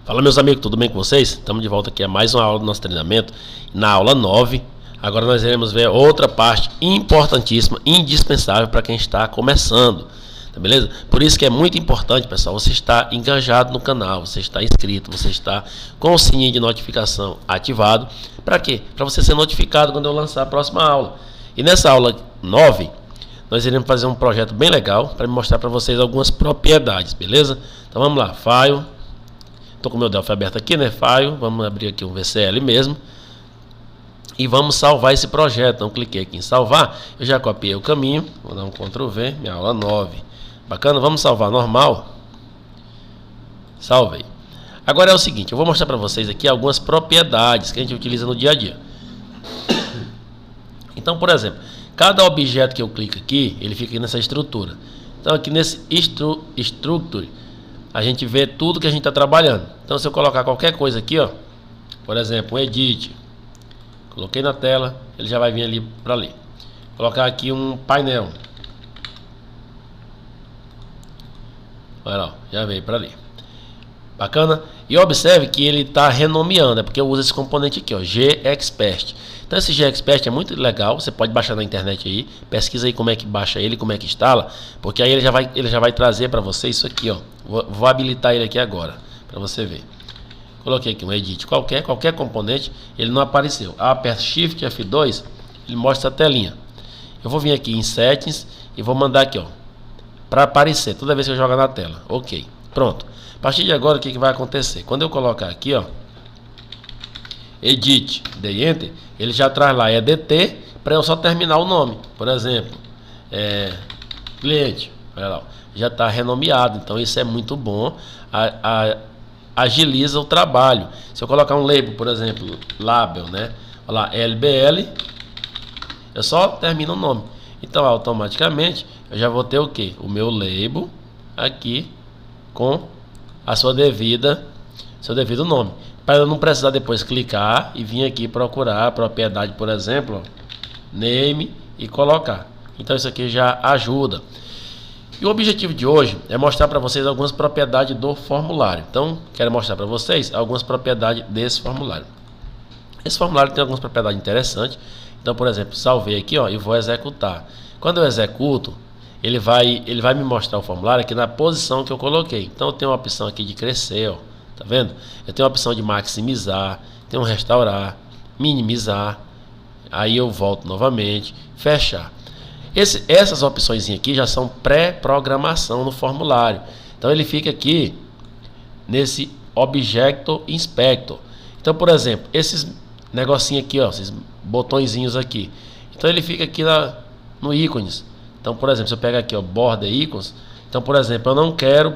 Fala, meus amigos, tudo bem com vocês? Estamos de volta aqui a mais uma aula do nosso treinamento. Na aula 9, agora nós iremos ver outra parte importantíssima, indispensável para quem está começando, tá beleza? Por isso que é muito importante, pessoal, você estar engajado no canal, você está inscrito, você está com o sininho de notificação ativado. Para quê? Para você ser notificado quando eu lançar a próxima aula. E nessa aula 9, nós iremos fazer um projeto bem legal para mostrar para vocês algumas propriedades, beleza? Então vamos lá, File. Estou com o meu Delphi aberto aqui, né? File, vamos abrir aqui um VCL mesmo. E vamos salvar esse projeto. Então cliquei aqui em salvar. Eu já copiei o caminho. Vou dar um Ctrl V, minha aula 9. Bacana, vamos salvar normal. Salvei. Agora é o seguinte, eu vou mostrar para vocês aqui algumas propriedades que a gente utiliza no dia a dia. Então, por exemplo, cada objeto que eu clico aqui, ele fica aqui nessa estrutura. Então aqui nesse structure, a gente vê tudo que a gente está trabalhando. Então se eu colocar qualquer coisa aqui, ó, por exemplo, um edit, coloquei na tela, ele já vai vir ali para ali. Colocar aqui um painel, olha lá, já veio para ali. Bacana? E observe que ele está renomeando, é porque eu uso esse componente aqui, ó, GExpert. Então esse GExpert é muito legal, você pode baixar na internet aí, pesquisa aí como é que baixa ele, como é que instala, porque aí ele já vai trazer para você isso aqui, ó. Vou habilitar ele aqui agora, para você ver. Coloquei aqui um edit qualquer componente, ele não apareceu. Aperto Shift F2, ele mostra a telinha. Eu vou vir aqui em Settings e vou mandar aqui, ó, para aparecer toda vez que eu jogar na tela. Ok, pronto. A partir de agora, o que vai acontecer? Quando eu colocar aqui, ó, Edit, dei Enter, ele já traz lá EDT, para eu só terminar o nome. Por exemplo, cliente, olha lá, já está renomeado, então isso é muito bom, agiliza o trabalho. Se eu colocar um label, por exemplo, label, né, olha lá, LBL, eu só termino o nome. Então automaticamente eu já vou ter o que? O meu label aqui com a seu devido nome, para eu não precisar depois clicar e vir aqui procurar a propriedade, por exemplo, name, e colocar. Então isso aqui já ajuda. E o objetivo de hoje é mostrar para vocês algumas propriedades do formulário. Então quero mostrar para vocês algumas propriedades desse formulário. Esse formulário tem algumas propriedades interessantes. Então, por exemplo, salvei aqui, ó, e vou executar. Quando eu executo, ele vai me mostrar o formulário aqui na posição que eu coloquei. Então eu tenho uma opção aqui de crescer, ó, tá vendo? Eu tenho a opção de maximizar, tenho restaurar, minimizar, aí eu volto novamente, fechar. Essas opções aqui já são pré-programação no formulário. Então ele fica aqui nesse Object Inspector. Então, por exemplo, esses negocinhos aqui, ó, esses botõezinhos aqui. Então ele fica aqui no ícones. Então, por exemplo, se eu pegar aqui, ó, Border Icons. Então, por exemplo, eu não quero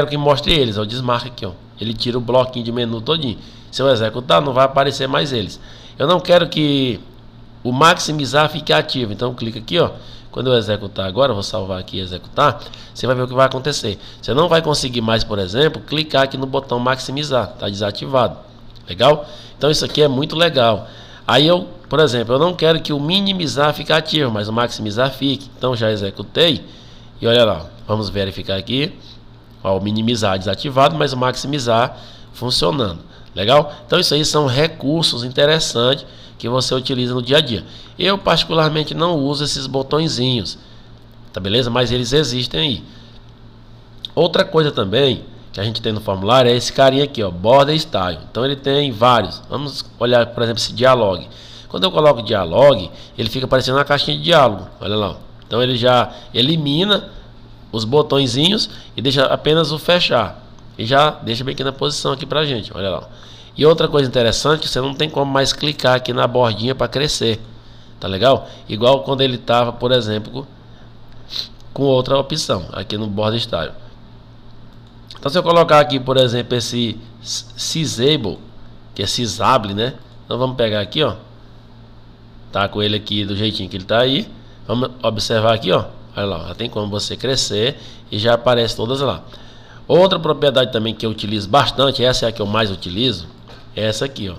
que mostre eles. Eu desmarco aqui, ó. Ele tira o bloquinho de menu todinho. Se eu executar, não vai aparecer mais eles. Eu não quero que o maximizar fique ativo. Então, clica aqui, ó. Quando eu executar agora, eu vou salvar aqui e executar. Você vai ver o que vai acontecer. Você não vai conseguir mais, por exemplo, clicar aqui no botão maximizar. Está desativado. Legal? Então, isso aqui é muito legal. Aí eu, por exemplo, eu não quero que o minimizar fique ativo, mas o maximizar fique. Então já executei. E olha lá, vamos verificar aqui. Ó, o minimizar desativado, mas o maximizar funcionando. Legal? Então isso aí são recursos interessantes que você utiliza no dia a dia. Eu particularmente não uso esses botõezinhos. Tá beleza? Mas eles existem aí. Outra coisa também que a gente tem no formulário é esse carinha aqui, ó, Border Style. Então ele tem vários. Vamos olhar, por exemplo, esse dialogue. Quando eu coloco dialogue, ele fica aparecendo na caixinha de diálogo. Olha lá. Então ele já elimina os botõezinhos e deixa apenas o fechar. E já deixa bem aqui na posição aqui pra gente. Olha lá. E outra coisa interessante, você não tem como mais clicar aqui na bordinha para crescer. Tá legal? Igual quando ele estava, por exemplo, com outra opção aqui no Border Style. Então se eu colocar aqui, por exemplo, esse Sysable, que é Sysable, né? Então vamos pegar aqui, ó. Tá com ele aqui do jeitinho que ele tá aí. Vamos observar aqui, ó. Olha lá, já tem como você crescer e já aparece todas lá. Outra propriedade também que eu utilizo bastante, essa é a que eu mais utilizo, é essa aqui, ó.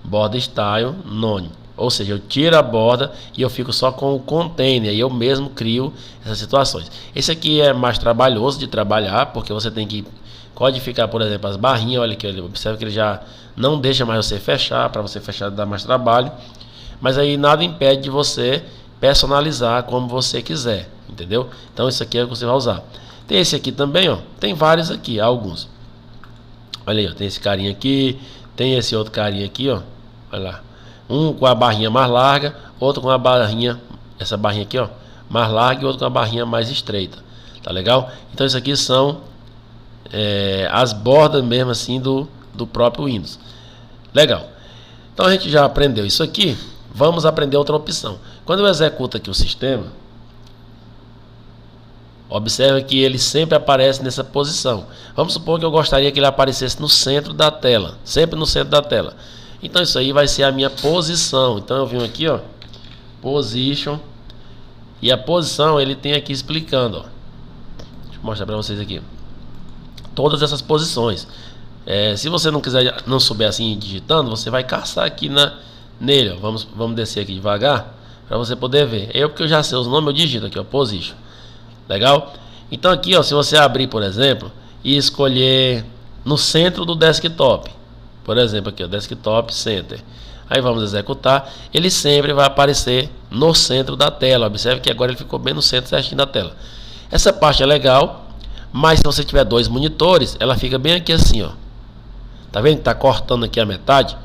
Border Style None. Ou seja, eu tiro a borda e eu fico só com o container, e eu mesmo crio essas situações. Esse aqui é mais trabalhoso de trabalhar, porque você tem que codificar, por exemplo, as barrinhas. Olha aqui, observa que ele já não deixa mais você fechar. Para você fechar dá mais trabalho, mas aí nada impede de você personalizar como você quiser, entendeu? Então isso aqui é o que você vai usar. Tem esse aqui também, ó. Tem vários aqui, alguns. Olha aí, ó, tem esse carinha aqui, tem esse outro carinha aqui, ó. Olha lá. Um com a barrinha mais larga, outro com a barrinha, essa barrinha aqui, ó, mais larga, e outro com a barrinha mais estreita. Tá legal? Então isso aqui são as bordas mesmo assim do próprio Windows. Legal. Então a gente já aprendeu isso aqui. Vamos aprender outra opção. Quando eu executo aqui o sistema, observe que ele sempre aparece nessa posição. Vamos supor que eu gostaria que ele aparecesse no centro da tela, sempre no centro da tela. Então isso aí vai ser a minha posição. Então eu venho aqui, ó, position, e a posição ele tem aqui explicando, ó. Deixa eu mostrar para vocês aqui todas essas posições. Se você não souber assim digitando, você vai caçar aqui nele, ó. Vamos descer aqui devagar para você poder ver. Porque eu já sei os nomes, eu digito aqui, ó, position. Legal? Então aqui, ó, se você abrir, por exemplo, e escolher no centro do desktop, por exemplo, aqui, ó, desktop center. Aí vamos executar. Ele sempre vai aparecer no centro da tela. Observe que agora ele ficou bem no centro certinho da tela. Essa parte é legal, mas se você tiver dois monitores, ela fica bem aqui assim, ó. Tá vendo que tá cortando aqui a metade?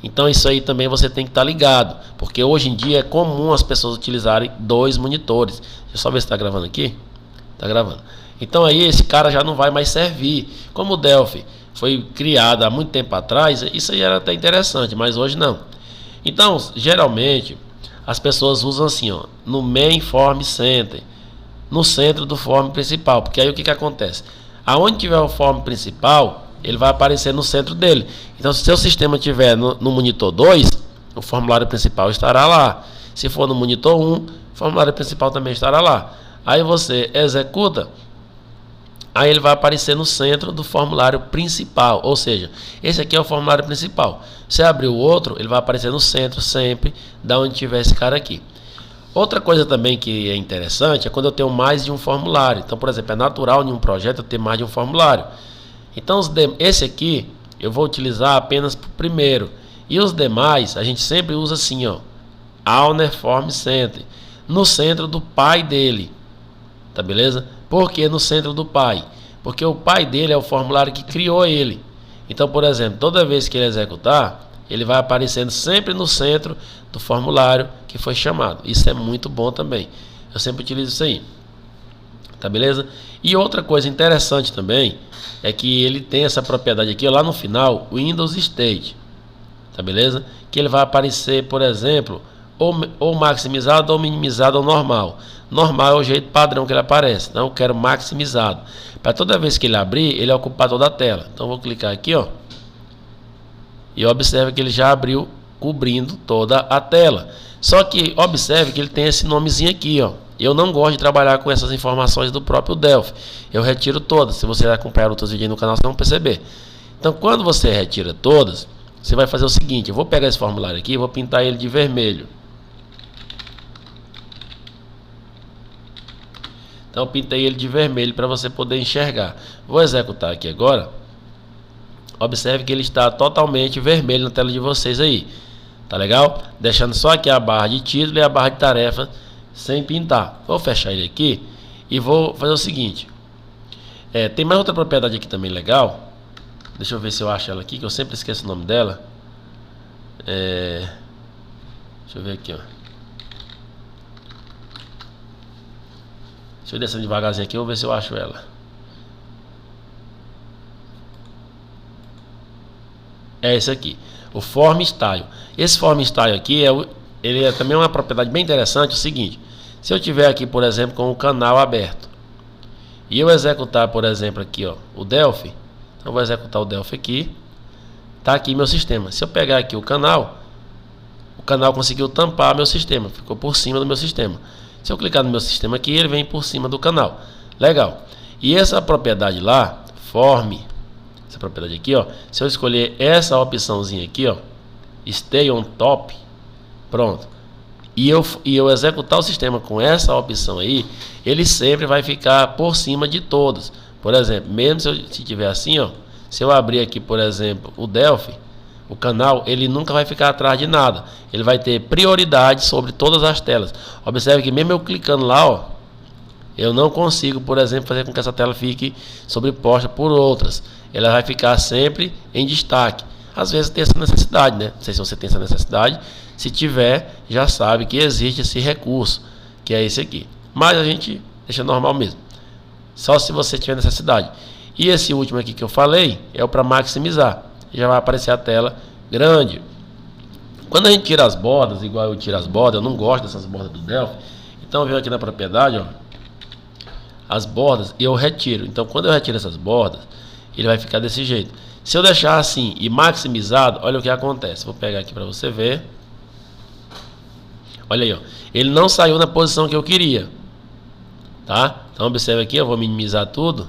Então isso aí também você tem que estar ligado, porque hoje em dia é comum as pessoas utilizarem dois monitores. Deixa eu só ver se está gravando aqui. Tá gravando. Então aí esse cara já não vai mais servir. Como o Delphi foi criado há muito tempo atrás, isso aí era até interessante, mas hoje não. Então geralmente as pessoas usam assim, ó, no Main Form Center, no centro do form principal, porque aí o que acontece? Aonde tiver o form principal, ele vai aparecer no centro dele. Então se seu sistema tiver no monitor 2, o formulário principal estará lá. Se for no monitor 1, o formulário principal também estará lá. Aí você executa, aí ele vai aparecer no centro do formulário principal. Ou seja, esse aqui é o formulário principal. Se abrir o outro, ele vai aparecer no centro sempre, da onde tiver esse cara aqui. Outra coisa também que é interessante é quando eu tenho mais de um formulário. Então, por exemplo, é natural em um projeto eu ter mais de um formulário. Então esse aqui eu vou utilizar apenas para o primeiro, e os demais a gente sempre usa assim, ó, Owner Form Center, no centro do pai dele, tá beleza? Por que no centro do pai? Porque o pai dele é o formulário que criou ele. Então, por exemplo, toda vez que ele executar, ele vai aparecendo sempre no centro do formulário que foi chamado. Isso é muito bom também. Eu sempre utilizo isso aí. Tá beleza? E outra coisa interessante também é que ele tem essa propriedade aqui, ó, lá no final, Windows State. Tá beleza? Que ele vai aparecer, por exemplo, ou maximizado ou minimizado ou normal. Normal é o jeito padrão que ele aparece. Então eu quero maximizado. Para toda vez que ele abrir, ele ocupar toda a tela. Então eu vou clicar aqui, ó. E observe que ele já abriu cobrindo toda a tela. Só que observe que ele tem esse nomezinho aqui, ó. Eu não gosto de trabalhar com essas informações do próprio Delphi. Eu retiro todas. Se você acompanhar outros vídeos no canal, vocês vão perceber. Então, quando você retira todas, você vai fazer o seguinte: eu vou pegar esse formulário aqui e vou pintar ele de vermelho. Então, eu pintei ele de vermelho para você poder enxergar. Vou executar aqui agora. Observe que ele está totalmente vermelho na tela de vocês aí. Tá legal? Deixando só aqui a barra de título e a barra de tarefa sem pintar. Vou fechar ele aqui e vou fazer o seguinte. Tem mais outra propriedade aqui também legal. Deixa eu ver se eu acho ela aqui, que eu sempre esqueço o nome dela. Deixa eu ver aqui, ó. Deixa eu descer devagarzinho aqui, eu vou ver se eu acho ela. É esse aqui, o Form Style. Esse Form Style aqui ele é também uma propriedade bem interessante. É o seguinte: se eu tiver aqui, por exemplo, com o canal aberto e eu executar, por exemplo, aqui, ó, o Delphi, então eu vou executar o Delphi aqui. Tá aqui meu sistema. Se eu pegar aqui o canal conseguiu tampar meu sistema, ficou por cima do meu sistema. Se eu clicar no meu sistema aqui, ele vem por cima do canal. Legal. E essa propriedade lá, Form, essa propriedade aqui, ó, se eu escolher essa opçãozinha aqui, ó, Stay on Top, Pronto. E eu executar o sistema com essa opção aí, ele sempre vai ficar por cima de todos. Por exemplo, mesmo se tiver assim, ó, se eu abrir aqui, por exemplo, o Delphi, o canal, ele nunca vai ficar atrás de nada. Ele vai ter prioridade sobre todas as telas. Observe que mesmo eu clicando lá, ó, eu não consigo, por exemplo, fazer com que essa tela fique sobreposta por outras. Ela vai ficar sempre em destaque. Às vezes tem essa necessidade, né? Não sei se você tem essa necessidade. Se tiver, já sabe que existe esse recurso, que é esse aqui. Mas a gente deixa normal mesmo. Só se você tiver necessidade. E esse último aqui que eu falei é o para maximizar. Já vai aparecer a tela grande. Quando a gente tira as bordas, igual eu tiro as bordas, eu não gosto dessas bordas do Delphi. Então eu venho aqui na propriedade, ó, as bordas, e eu retiro. Então quando eu retiro essas bordas, ele vai ficar desse jeito. Se eu deixar assim e maximizado, olha o que acontece. Vou pegar aqui para você ver. Olha aí, ó. Ele não saiu na posição que eu queria. Tá? Então observe aqui, eu vou minimizar tudo.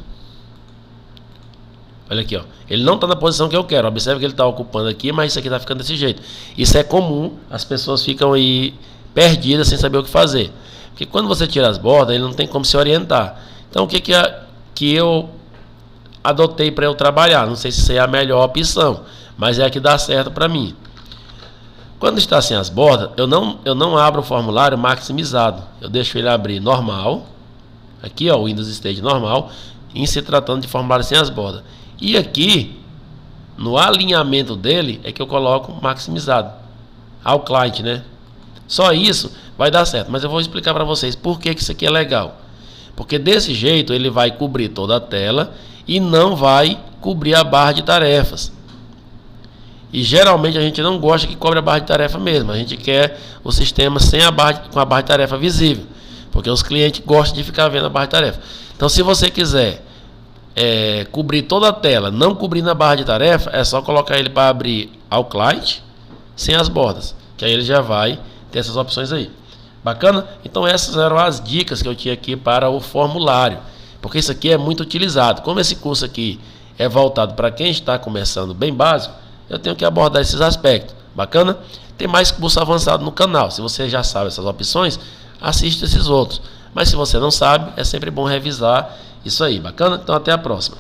Olha aqui, ó. Ele não está na posição que eu quero. Observe que ele está ocupando aqui, mas isso aqui está ficando desse jeito. Isso é comum, as pessoas ficam aí perdidas sem saber o que fazer. Porque quando você tira as bordas, ele não tem como se orientar. Então o que eu adotei para eu trabalhar? Não sei se isso é a melhor opção, mas é a que dá certo para mim. Quando está sem as bordas, eu não abro o formulário maximizado. Eu deixo ele abrir normal. Aqui, ó, o Windows Stage normal, em se tratando de formulário sem as bordas. E aqui, no alinhamento dele, é que eu coloco maximizado. Ao client, né? Só isso vai dar certo. Mas eu vou explicar para vocês por que isso aqui é legal. Porque desse jeito ele vai cobrir toda a tela e não vai cobrir a barra de tarefas. E geralmente a gente não gosta que cobre a barra de tarefa mesmo. A gente quer o sistema sem com a barra de tarefa visível. Porque os clientes gostam de ficar vendo a barra de tarefa. Então se você quiser cobrir toda a tela, não cobrindo a barra de tarefa, é só colocar ele para abrir ao client sem as bordas. Que aí ele já vai ter essas opções aí. Bacana? Então essas eram as dicas que eu tinha aqui para o formulário. Porque isso aqui é muito utilizado. Como esse curso aqui é voltado para quem está começando bem básico, eu tenho que abordar esses aspectos. Bacana? Tem mais curso avançado no canal. Se você já sabe essas opções, assiste esses outros. Mas se você não sabe, é sempre bom revisar isso aí. Bacana? Então até a próxima.